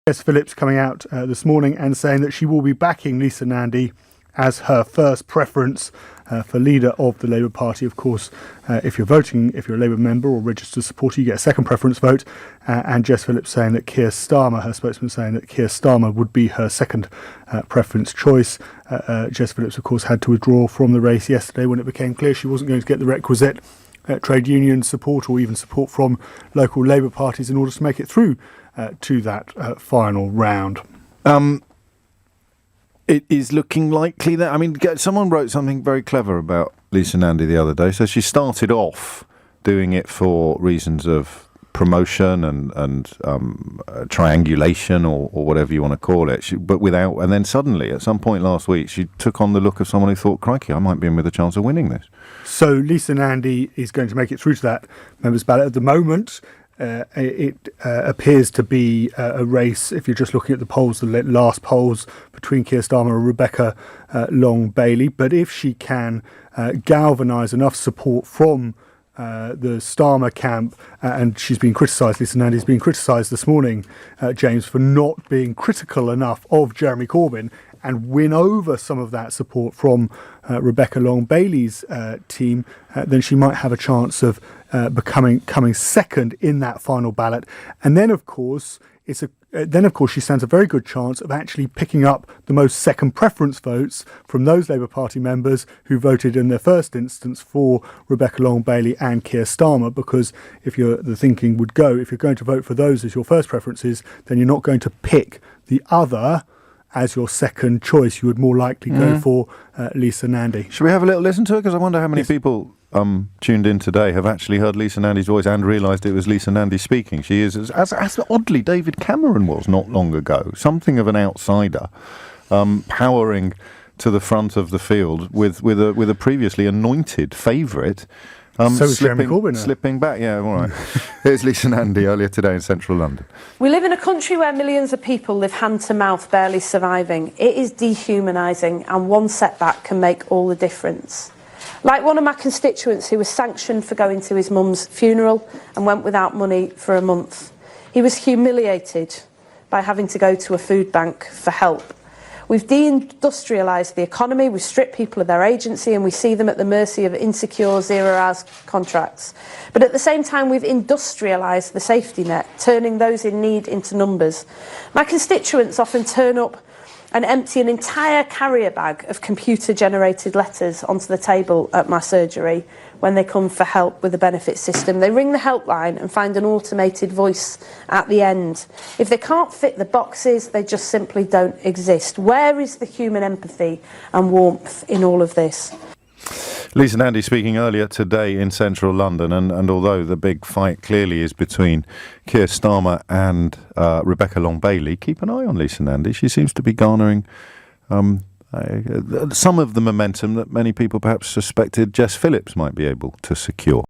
Jess Phillips coming out this morning and saying that she will be backing Lisa Nandy as her first preference for leader of the Labour Party. Of course, if you're a Labour member or registered supporter, you get a second preference vote. And Jess Phillips saying that Keir Starmer, her spokesman, saying that Keir Starmer would be her second preference choice. Jess Phillips, of course, had to withdraw from the race yesterday when it became clear she wasn't going to get the requisite trade union support or even support from local Labour parties in order to make it through to that final round. It is looking likely that, someone wrote something very clever about Lisa Nandy the other day. So she started off doing it for reasons of promotion and triangulation or whatever you want to call it. And then suddenly, at some point last week, she took on the look of someone who thought, crikey, I might be in with a chance of winning this. So Lisa Nandy is going to make it through to that members' ballot. At the moment, it appears to be a race, if you're just looking at the polls, the last polls, between Keir Starmer and Rebecca Long-Bailey. But if she can galvanise enough support from the Starmer camp, and she's been criticised, Lisa Nandy's been criticised this morning, James, for not being critical enough of Jeremy Corbyn, and win over some of that support from Rebecca Long-Bailey's team, then she might have a chance of coming second in that final ballot. And then, of course, she stands a very good chance of actually picking up the most second preference votes from those Labour Party members who voted in their first instance for Rebecca Long-Bailey and Keir Starmer, because if you're going to vote for those as your first preferences, then you're not going to pick the other as your second choice. You would more likely go for Lisa Nandy. Should we have a little listen to her? Because I wonder how many people tuned in today have actually heard Lisa Nandy's voice and realised it was Lisa Nandy speaking. She is, as oddly David Cameron was not long ago, something of an outsider, powering to the front of the field with a previously anointed favourite. So is Jeremy Corbyn. Slipping back, yeah, all right. Here's Lisa Nandy earlier today in central London. We live in a country where millions of people live hand to mouth, barely surviving. It is dehumanising, and one setback can make all the difference. Like one of my constituents who was sanctioned for going to his mum's funeral and went without money for a month. He was humiliated by having to go to a food bank for help. We've deindustrialised the economy, we've stripped people of their agency, and we see them at the mercy of insecure zero-hours contracts. But at the same time, we've industrialised the safety net, turning those in need into numbers. My constituents often turn up and empty an entire carrier bag of computer-generated letters onto the table at my surgery when they come for help with the benefit system. They ring the helpline and find an automated voice at the end. If they can't fit the boxes, they just simply don't exist. Where is the human empathy and warmth in all of this? Lisa Nandy speaking earlier today in central London, and although the big fight clearly is between Keir Starmer and Rebecca Long-Bailey, keep an eye on Lisa Nandy. She seems to be garnering some of the momentum that many people perhaps suspected Jess Phillips might be able to secure.